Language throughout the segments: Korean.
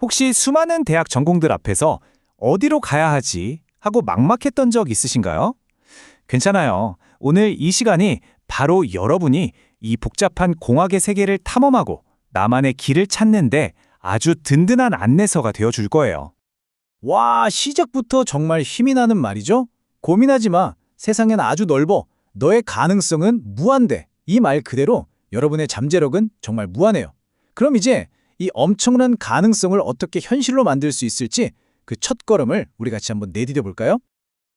혹시 수많은 대학 전공들 앞에서 어디로 가야 하지 하고 막막했던 적 있으신가요? 괜찮아요. 오늘 이 시간이 바로 여러분이 이 복잡한 공학의 세계를 탐험하고 나만의 길을 찾는데 아주 든든한 안내서가 되어줄 거예요. 와, 시작부터 정말 힘이 나는 말이죠? 고민하지 마. 세상엔 아주 넓어. 너의 가능성은 무한대. 이 말 그대로 여러분의 잠재력은 정말 무한해요. 그럼 이제 이 엄청난 가능성을 어떻게 현실로 만들 수 있을지 그 첫걸음을 우리 같이 한번 내디뎌 볼까요?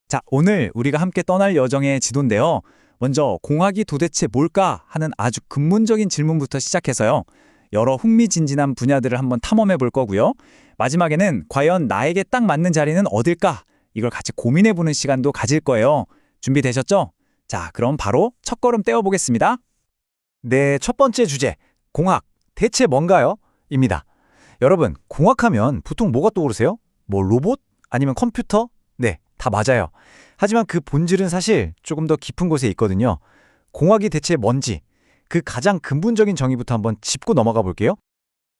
자, 오늘 우리가 함께 떠날 여정의 지도인데요. 먼저 공학이 도대체 뭘까 하는 아주 근본적인 질문부터 시작해서요. 여러 흥미진진한 분야들을 한번 탐험해 볼 거고요. 마지막에는 과연 나에게 딱 맞는 자리는 어딜까? 이걸 같이 고민해 보는 시간도 가질 거예요. 준비되셨죠? 자, 그럼 바로 첫걸음 떼어보겠습니다. 네, 첫 번째 주제. 공학. 대체 뭔가요? 입니다. 여러분, 공학하면 보통 뭐가 떠오르세요? 뭐 로봇? 아니면 컴퓨터? 네, 다 맞아요. 하지만 그 본질은 사실 조금 더 깊은 곳에 있거든요. 공학이 대체 뭔지, 그 가장 근본적인 정의부터 한번 짚고 넘어가 볼게요.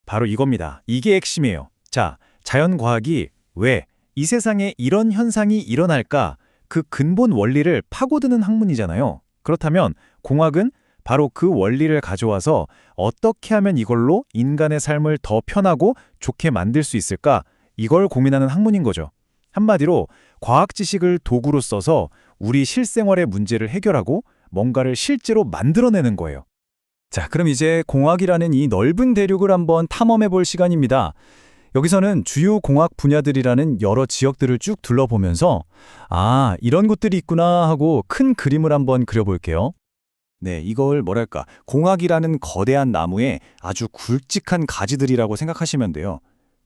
바로 이겁니다. 이게 핵심이에요. 자, 자연과학이 왜 이 세상에 이런 현상이 일어날까? 그 근본 원리를 파고드는 학문이잖아요. 그렇다면 공학은 바로 그 원리를 가져와서 어떻게 하면 이걸로 인간의 삶을 더 편하고 좋게 만들 수 있을까? 이걸 고민하는 학문인 거죠. 한마디로 과학 지식을 도구로 써서 우리 실생활의 문제를 해결하고 뭔가를 실제로 만들어내는 거예요. 자, 그럼 이제 공학이라는 이 넓은 대륙을 한번 탐험해 볼 시간입니다. 여기서는 주요 공학 분야들이라는 여러 지역들을 쭉 둘러보면서 이런 곳들이 있구나 하고 큰 그림을 한번 그려볼게요. 네, 이걸 뭐랄까, 공학이라는 거대한 나무에 아주 굵직한 가지들이라고 생각하시면 돼요.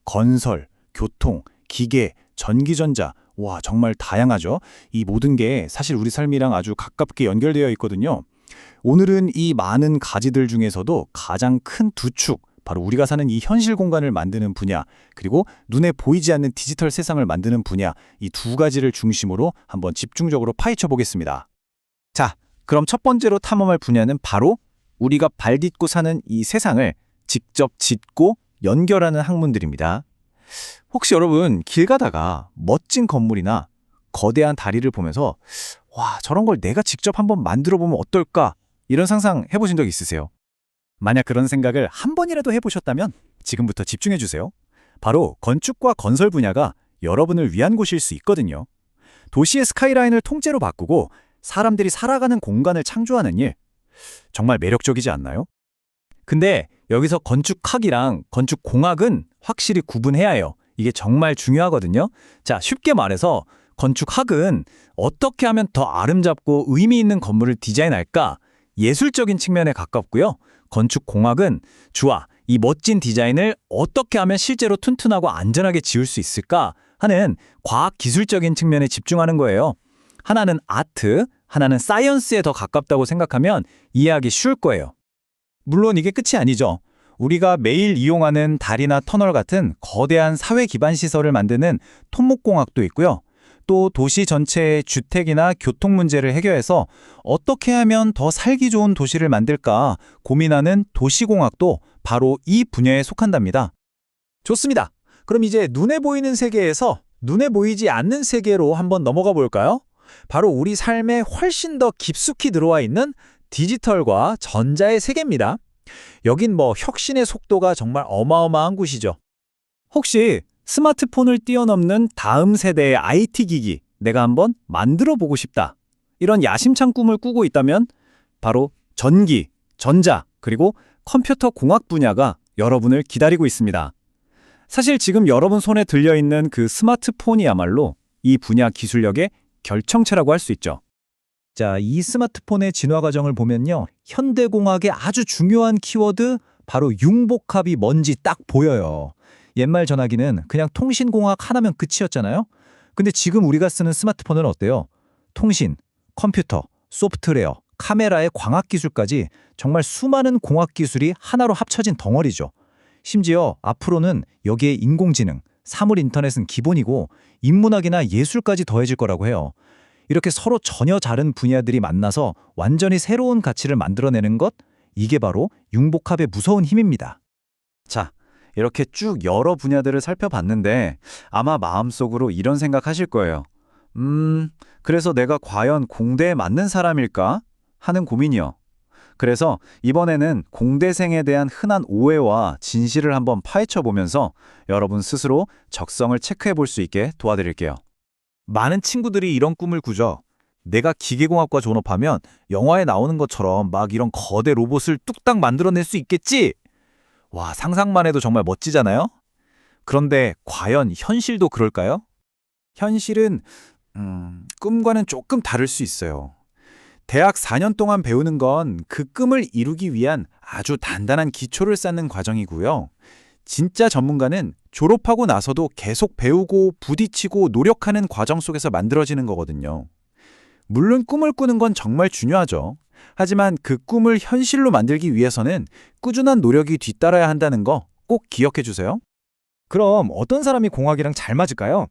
건설, 교통, 기계, 전기전자, 와, 정말 다양하죠? 이 모든 게 사실 우리 삶이랑 아주 가깝게 연결되어 있거든요. 오늘은 이 많은 가지들 중에서도 가장 큰 두 축, 바로 우리가 사는 이 현실 공간을 만드는 분야, 그리고 눈에 보이지 않는 디지털 세상을 만드는 분야, 이 두 가지를 중심으로 한번 집중적으로 파헤쳐 보겠습니다. 자, 그럼 첫 번째로 탐험할 분야는 바로 우리가 발딛고 사는 이 세상을 직접 짓고 연결하는 학문들입니다. 혹시 여러분 길 가다가 멋진 건물이나 거대한 다리를 보면서 와, 저런 걸 내가 직접 한번 만들어 보면 어떨까? 이런 상상 해보신 적 있으세요? 만약 그런 생각을 한 번이라도 해보셨다면 지금부터 집중해 주세요. 바로 건축과 건설 분야가 여러분을 위한 곳일 수 있거든요. 도시의 스카이라인을 통째로 바꾸고 사람들이 살아가는 공간을 창조하는 일, 정말 매력적이지 않나요? 근데 여기서 건축학이랑 건축공학은 확실히 구분해야 해요. 이게 정말 중요하거든요. 자, 쉽게 말해서 건축학은 어떻게 하면 더 아름답고 의미 있는 건물을 디자인할까? 예술적인 측면에 가깝고요. 건축공학은 좋아, 이 멋진 디자인을 어떻게 하면 실제로 튼튼하고 안전하게 지을 수 있을까? 하는 과학기술적인 측면에 집중하는 거예요. 하나는 아트, 하나는 사이언스에 더 가깝다고 생각하면 이해하기 쉬울 거예요. 물론 이게 끝이 아니죠. 우리가 매일 이용하는 다리나 터널 같은 거대한 사회 기반 시설을 만드는 토목공학도 있고요. 또 도시 전체의 주택이나 교통 문제를 해결해서 어떻게 하면 더 살기 좋은 도시를 만들까 고민하는 도시공학도 바로 이 분야에 속한답니다. 좋습니다. 그럼 이제 눈에 보이는 세계에서 눈에 보이지 않는 세계로 한번 넘어가 볼까요? 바로 우리 삶에 훨씬 더 깊숙이 들어와 있는 디지털과 전자의 세계입니다. 여긴 혁신의 속도가 정말 어마어마한 곳이죠. 혹시 스마트폰을 뛰어넘는 다음 세대의 IT 기기 내가 한번 만들어 보고 싶다. 이런 야심찬 꿈을 꾸고 있다면 바로 전기, 전자, 그리고 컴퓨터 공학 분야가 여러분을 기다리고 있습니다. 사실 지금 여러분 손에 들려있는 그 스마트폰이야말로 이 분야 기술력의 결정체라고 할 수 있죠. 자, 이 스마트폰의 진화 과정을 보면요. 현대공학의 아주 중요한 키워드, 바로 융복합이 뭔지 딱 보여요. 옛말 전화기는 그냥 통신공학 하나면 끝이었잖아요. 근데 지금 우리가 쓰는 스마트폰은 어때요? 통신, 컴퓨터, 소프트웨어, 카메라의 광학기술까지 정말 수많은 공학기술이 하나로 합쳐진 덩어리죠. 심지어 앞으로는 여기에 인공지능, 사물 인터넷은 기본이고 인문학이나 예술까지 더해질 거라고 해요. 이렇게 서로 전혀 다른 분야들이 만나서 완전히 새로운 가치를 만들어내는 것, 이게 바로 융복합의 무서운 힘입니다. 자, 이렇게 쭉 여러 분야들을 살펴봤는데 아마 마음속으로 이런 생각하실 거예요. 그래서 내가 과연 공대에 맞는 사람일까? 하는 고민이요. 그래서 이번에는 공대생에 대한 흔한 오해와 진실을 한번 파헤쳐 보면서 여러분 스스로 적성을 체크해 볼 수 있게 도와드릴게요. 많은 친구들이 이런 꿈을 꾸죠. 내가 기계공학과 졸업하면 영화에 나오는 것처럼 막 이런 거대 로봇을 뚝딱 만들어낼 수 있겠지? 와, 상상만 해도 정말 멋지잖아요? 그런데 과연 현실도 그럴까요? 현실은 꿈과는 조금 다를 수 있어요. 대학 4년 동안 배우는 건 그 꿈을 이루기 위한 아주 단단한 기초를 쌓는 과정이고요. 진짜 전문가는 졸업하고 나서도 계속 배우고 부딪히고 노력하는 과정 속에서 만들어지는 거거든요. 물론 꿈을 꾸는 건 정말 중요하죠. 하지만 그 꿈을 현실로 만들기 위해서는 꾸준한 노력이 뒤따라야 한다는 거 꼭 기억해 주세요. 그럼 어떤 사람이 공학이랑 잘 맞을까요?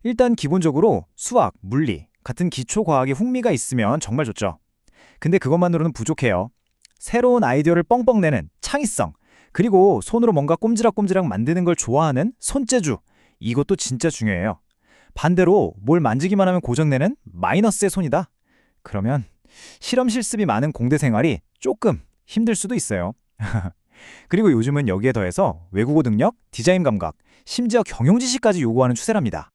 일단 기본적으로 수학, 물리 같은 기초 과학에 흥미가 있으면 정말 좋죠. 근데 그것만으로는 부족해요. 새로운 아이디어를 뻥뻥 내는 창의성, 그리고 손으로 뭔가 꼼지락꼼지락 만드는 걸 좋아하는 손재주, 이것도 진짜 중요해요. 반대로 뭘 만지기만 하면 고장내는 마이너스의 손이다. 그러면 실험 실습이 많은 공대 생활이 조금 힘들 수도 있어요. 그리고 요즘은 여기에 더해서 외국어 능력, 디자인 감각, 심지어 경영 지식까지 요구하는 추세랍니다.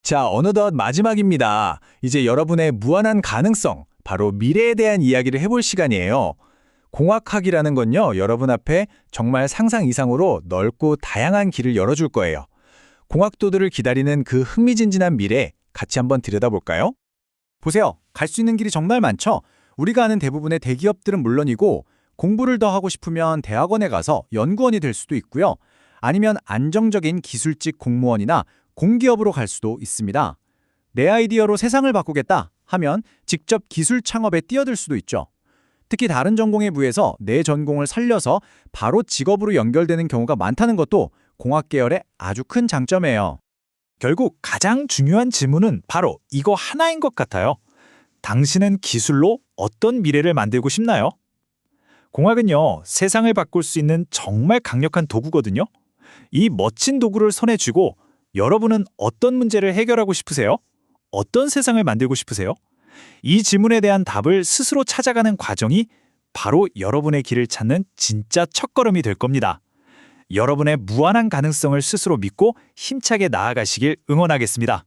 자, 어느덧 마지막입니다. 이제 여러분의 무한한 가능성, 바로 미래에 대한 이야기를 해볼 시간이에요. 공학학이라는 건요, 여러분 앞에 정말 상상 이상으로 넓고 다양한 길을 열어줄 거예요. 공학도들을 기다리는 그 흥미진진한 미래, 같이 한번 들여다볼까요? 보세요. 갈 수 있는 길이 정말 많죠? 우리가 아는 대부분의 대기업들은 물론이고, 공부를 더 하고 싶으면 대학원에 가서 연구원이 될 수도 있고요. 아니면 안정적인 기술직 공무원이나 공기업으로 갈 수도 있습니다. 내 아이디어로 세상을 바꾸겠다 하면 직접 기술 창업에 뛰어들 수도 있죠. 특히 다른 전공에 비해서 내 전공을 살려서 바로 직업으로 연결되는 경우가 많다는 것도 공학 계열의 아주 큰 장점이에요. 결국 가장 중요한 질문은 바로 이거 하나인 것 같아요. 당신은 기술로 어떤 미래를 만들고 싶나요? 공학은요, 세상을 바꿀 수 있는 정말 강력한 도구거든요. 이 멋진 도구를 손에 쥐고 여러분은 어떤 문제를 해결하고 싶으세요? 어떤 세상을 만들고 싶으세요? 이 질문에 대한 답을 스스로 찾아가는 과정이 바로 여러분의 길을 찾는 진짜 첫걸음이 될 겁니다. 여러분의 무한한 가능성을 스스로 믿고 힘차게 나아가시길 응원하겠습니다.